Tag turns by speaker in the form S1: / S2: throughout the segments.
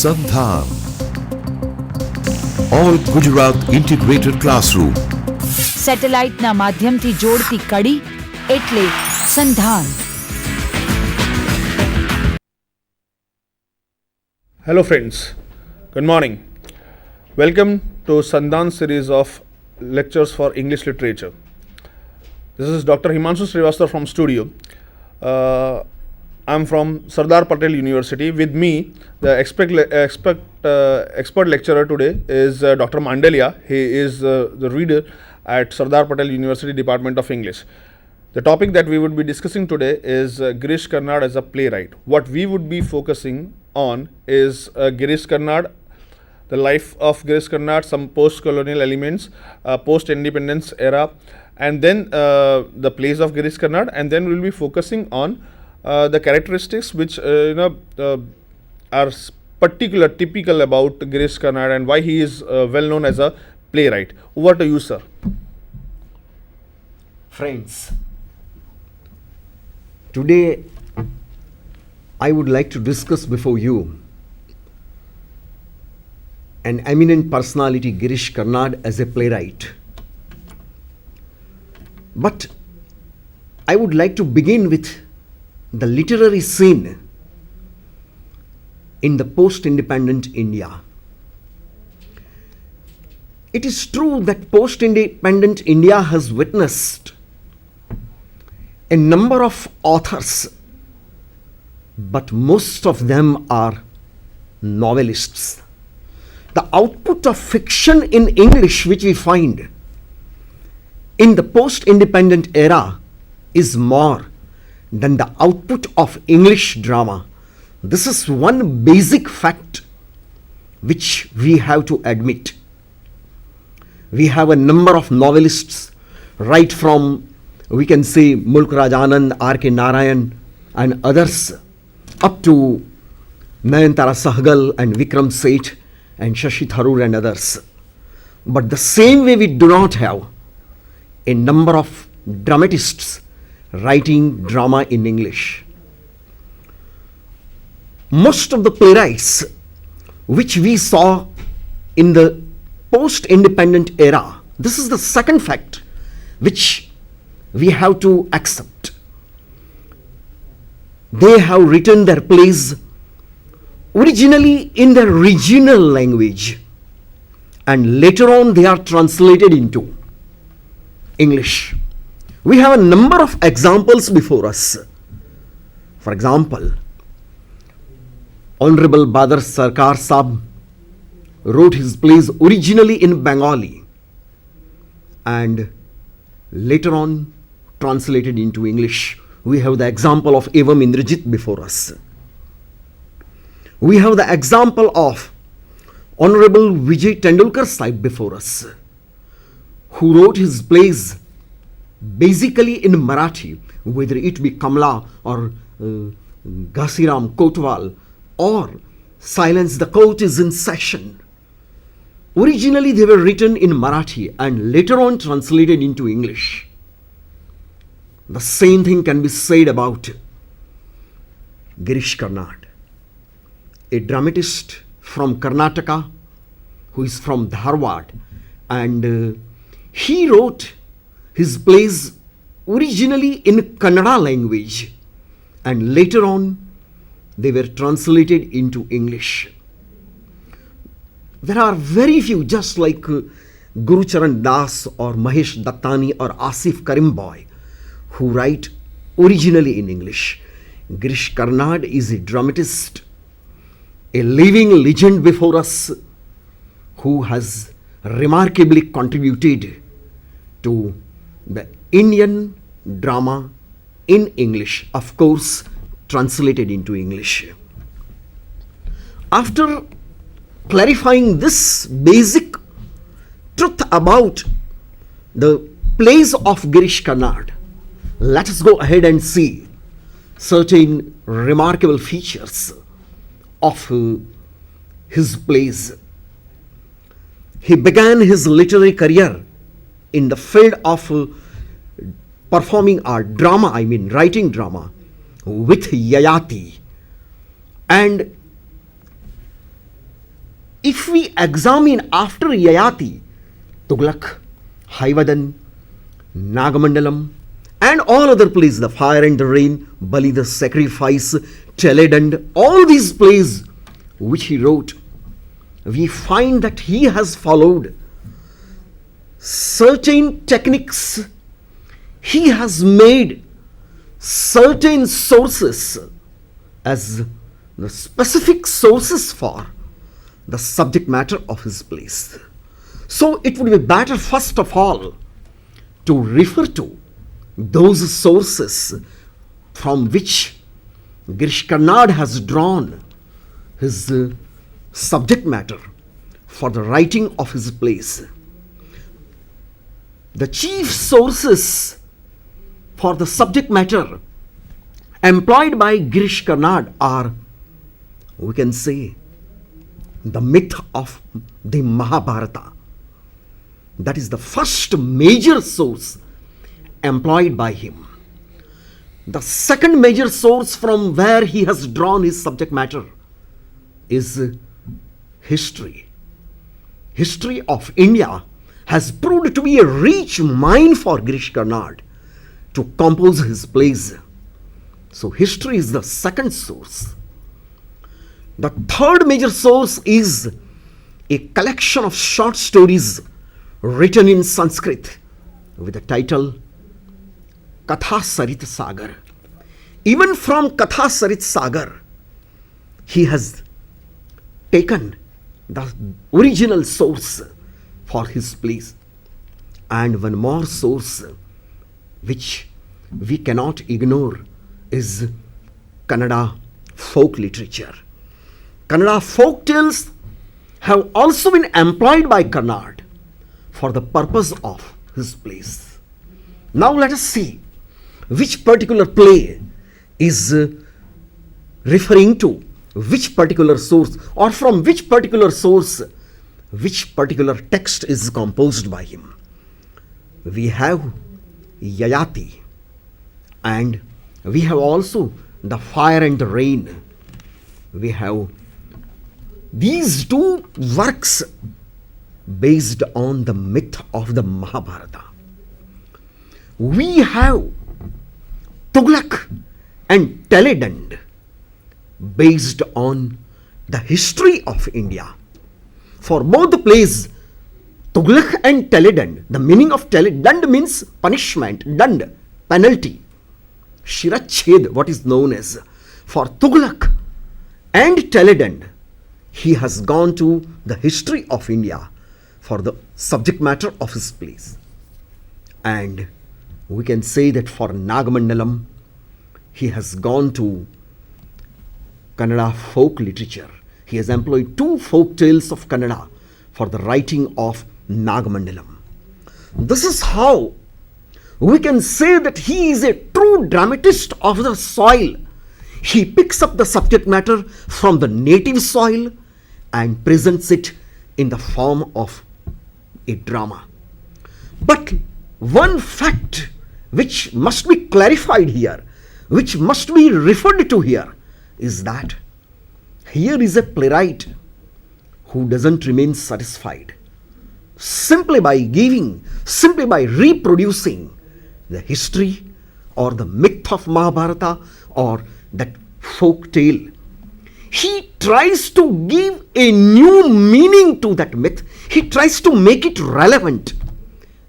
S1: Sandhan. All Gujarat Integrated Classroom.
S2: સેટેલાઇટના માધ્યમથી જોડતી કડી એટલે સંધાન.
S3: Hello friends, good morning. Welcome to Sandhan series of lectures for English literature. This is Dr. Himanshu Srivastava from studio. I'm from Sardar Patel University. With me, the expert lecturer today is Dr. Mandalia. He is the reader at Sardar Patel University Department of English. The topic that we would be discussing today is Girish Karnad as a playwright. What we would be focusing on is Girish Karnad, the life of Girish Karnad, some post-colonial elements, post-independence era, and then the plays of Girish Karnad, and then we'll be focusing on the characteristics which are typical about Girish Karnad and why he is well known as a playwright. Over to you, sir.
S4: Friends, today I would like to discuss before you an eminent personality, Girish Karnad, as a playwright. But I would like to begin with the literary scene in the post-independent India. It is true that post-independent India has witnessed a number of authors, but most of them are novelists. The output of fiction in English which we find in the post-independent era is more than the output of English drama. This is one basic fact which we have to admit. We have a number of novelists, right from, we can say, Mulk Raj Anand, R.K. Narayan and others, up to Nayantara Sahgal and Vikram Seth and Shashi Tharoor and others. But the same way we do not have a number of dramatists writing drama in English. Most of the playwrights which we saw in the post-independent era, this is the second fact which we have to accept. They have written their plays originally in their regional language and later on they are translated into English. We have a number of examples before us. For example, Honorable Badar Sarkar Sahab wrote his plays originally in Bengali and later on translated into English. We have the example of Evam Indrajit before us. We have the example of Honorable Vijay Tendulkar Sahib before us, who wrote his plays basically in Marathi, whether it be Kamla or Ghasiram Kotwal or Silence the Court is in Session. Originally they were written in Marathi and later on translated into English. The same thing can be said about Girish Karnad, a dramatist from Karnataka who is from Dharwad, and he wrote his plays originally in Kannada language and later on they were translated into English. There are very few, just like Guru Charan Das or Mahesh Dattani or Asif Karimboy, who write originally in English. Girish Karnad is a dramatist, a living legend before us, who has remarkably contributed to the Indian drama in English, of course translated into English. After clarifying this basic truth about the plays of Girish Karnad, let us go ahead and see certain remarkable features of his plays. He began his literary career in the field of performing art, writing drama with Yayati, and if we examine after Yayati, Tughlaq, Haivadan, Nagamandalam, and all other plays, the Fire and the Rain, Bali the Sacrifice, Teledand, all these plays which he wrote, we find that he has followed certain techniques. He has made certain sources as the specific sources for the subject matter of his plays. So it would be better first of all to refer to those sources from which Girish Karnad has drawn his subject matter for the writing of his plays. The chief sources for the subject matter employed by Girish Karnad are, we can say, the myth of the Mahabharata. That is the first major source employed by him. The second major source from where he has drawn his subject matter is history. History of India has proved to be a rich mine for Girish Karnad to compose his plays. So history is the second source. The third major source is a collection of short stories written in Sanskrit with the title Katha Sarit Sagar. Even from Katha Sarit Sagar, he has taken the original source for his plays. And one more source which we cannot ignore is Kannada folk literature. Kannada folk tales have also been employed by Karnad for the purpose of his plays. Now let us see which particular play is referring to which particular source, or from which particular source which particular text is composed by him. We have Yayati, and we have also the Fire and the Rain. We have these two works based on the myth of the Mahabharata. We have Tughlaq and Teledand based on the history of India. For both the plays, Tughlaq and Teledand, the meaning of Teledand means punishment, dand, penalty, shirached, what is known as. For Tughlaq and Teledand, he has gone to the history of India for the subject matter of his plays. And we can say that for Nagamandalam, he has gone to Kannada folk literature. He has employed two folk tales of Kannada for the writing of Nagamandalam. This is how we can say that he is a true dramatist of the soil. He picks up the subject matter from the native soil and presents it in the form of a drama. But one fact which must be clarified here, which must be referred to here, is that here is a playwright who doesn't remain satisfied simply by reproducing the history or the myth of Mahabharata or that folk tale. He tries to give a new meaning to that myth. He tries to make it relevant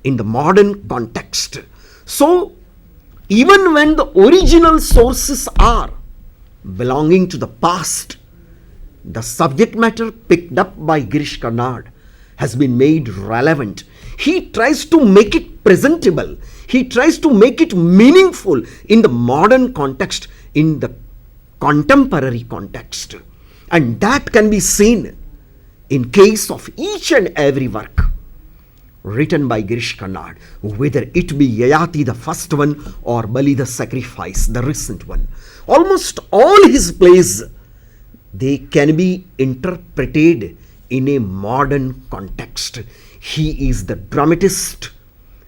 S4: in the modern context. So, even when the original sources are belonging to the past, the subject matter picked up by Girish Karnad has been made relevant. He tries to make it presentable. He tries to make it meaningful in the modern context, in the contemporary context. And that can be seen in case of each and every work written by Girish Karnad, whether it be Yayati, the first one, or Bali the Sacrifice, the recent one. Almost all his plays, they can be interpreted in a modern context. He is the dramatist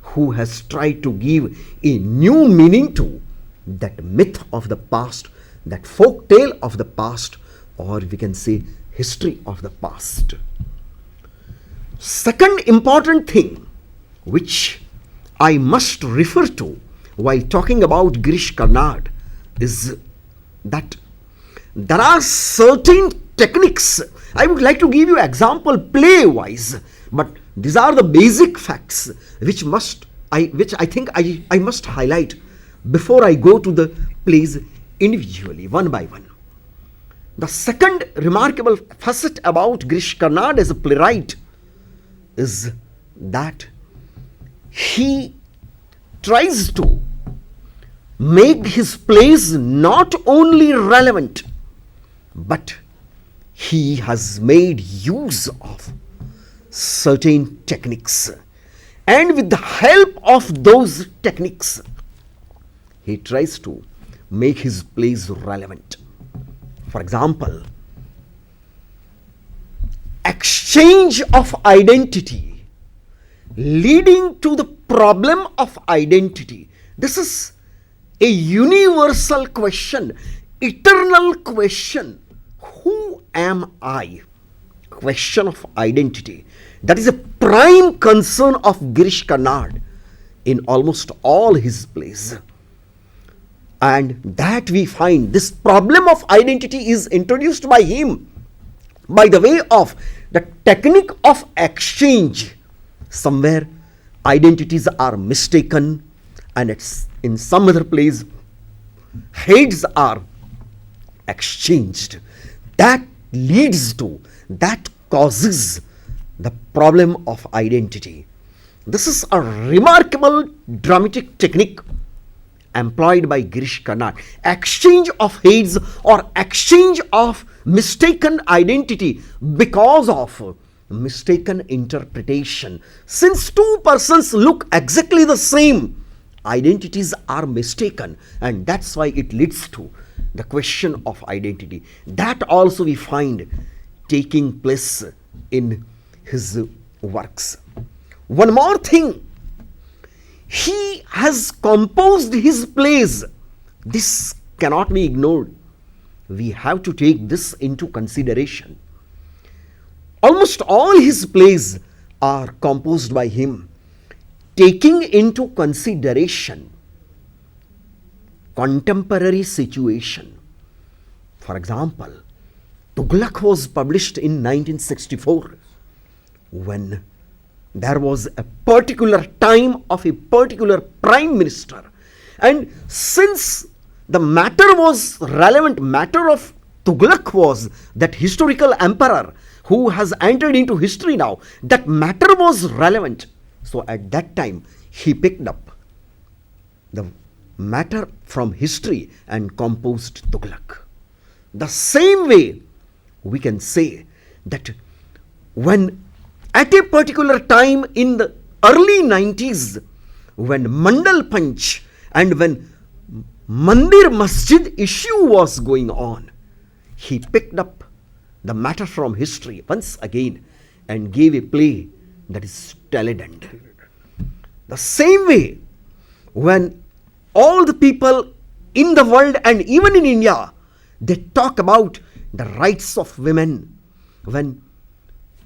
S4: who has tried to give a new meaning to that myth of the past, that folk tale of the past, or we can say history of the past. Second important thing which I must refer to while talking about Girish Karnad is that there are certain techniques. I would like to give you example play wise, but these are the basic facts which I think I must highlight before I go to the plays individually, one by one. The second remarkable facet about Girish Karnad as a playwright is that he tries to make his plays not only relevant, but he has made use of certain techniques, and with the help of those techniques he tries to make his plays relevant. For example, exchange of identity leading to the problem of identity. This is a universal question, eternal question. Who am I? Question of identity. That is a prime concern of Girish Karnad in almost all his plays. And that we find this problem of identity is introduced by him by the way of the technique of exchange. Somewhere identities are mistaken, and it's in some other plays heads are exchanged. That leads to, that causes the problem of identity. This is a remarkable dramatic technique employed by Girish Karnad. Exchange of heads or exchange of mistaken identity because of mistaken interpretation. Since two persons look exactly the same, identities are mistaken, and that's why it leads to the question of identity. That also we find taking place in his works. One more thing, he has composed his plays. This cannot be ignored. We have to take this into consideration. Almost all his plays are composed by him, taking into consideration contemporary situation. For example, Tughlaq was published in 1964 when there was a particular time of a particular prime minister, and since the matter was relevant, matter of Tughlaq was that historical emperor who has entered into history now, that matter was relevant. So at that time he picked up the matter from history and composed Tughlaq. The same way we can say that when at a particular time in the early 90s, when Mandal Panch and when Mandir Masjid issue was going on, he picked up the matter from history once again and gave a play that is Teledand. The same way, when all the people in the world and even in India, they talk about the rights of women, when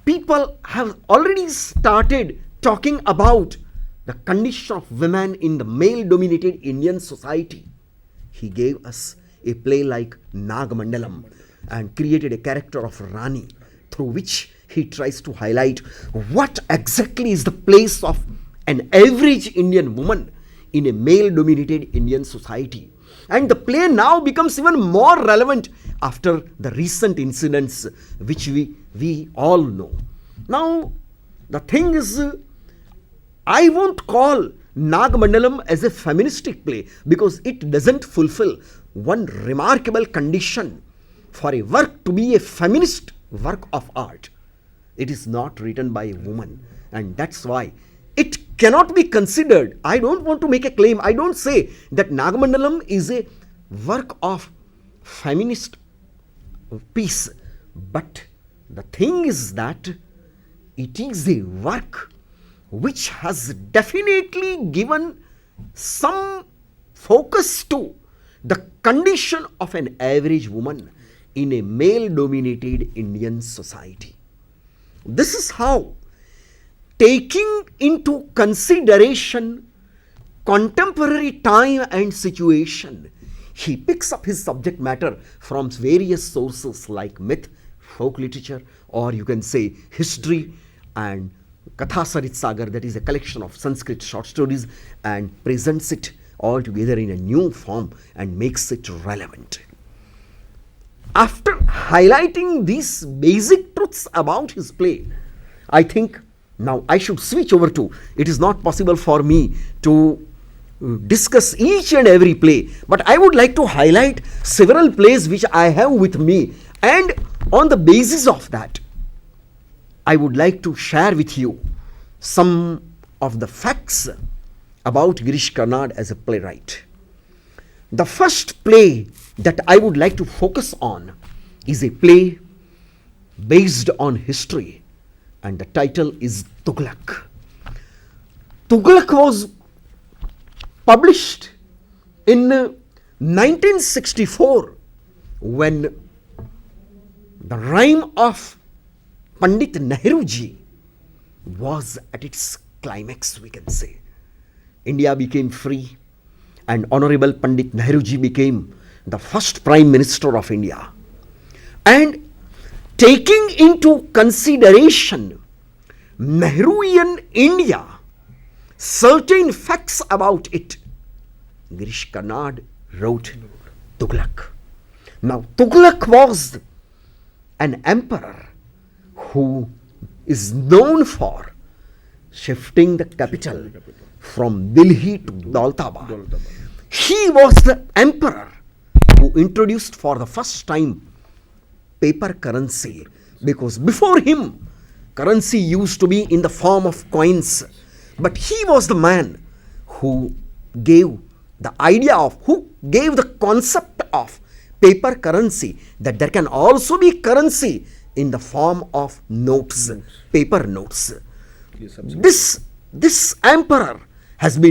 S4: people have already started talking about the condition of women in the male-dominated Indian society, he gave us a play like Nagamandalam and created a character of Rani, through which he tries to highlight what exactly is the place of an average Indian woman in a male-dominated Indian society. And the play now becomes even more relevant after the recent incidents which we all know. Now, the thing is, I won't call Nagamandalam as a feministic play because it doesn't fulfill one remarkable condition for a work to be a feminist work of art. It is not written by a woman, and that's why it cannot be considered. I don't want to make a claim. I don't say that Nagamandalam is a work of feminist piece, but the thing is that it is a work which has definitely given some focus to the condition of an average woman in a male-dominated Indian society. This is how, taking into consideration contemporary time and situation, he picks up his subject matter from various sources like myth, folk literature, or you can say history, and Katha Sarit Sagar, that is a collection of Sanskrit short stories, and presents it all together in a new form and makes it relevant. After highlighting these basic truths about his play, I think now I should switch over to, it is not possible for me to discuss each and every play, but I would like to highlight several plays which I have with me, and on the basis of that, I would like to share with you some of the facts about Girish Karnad as a playwright. The first play that I would like to focus on is a play based on history, and the title is Tughlaq. Tughlaq was published in 1964 when the reign of Pandit Nehru ji was at its climax, we can say. India became free, and Honorable Pandit Nehru ji became the first Prime Minister of India. And taking into consideration Nehruian India, certain facts about it, Girish Karnad wrote Tughlaq. Now, Tughlaq was an emperor who is known for shifting the capital from Delhi to Daulatabad. He was the emperor who introduced for the first time paper currency, because before him currency used to be in the form of coins, but he was the man who gave the idea of, who gave the concept of paper currency, that there can also be currency in the form of notes, paper notes. This emperor has been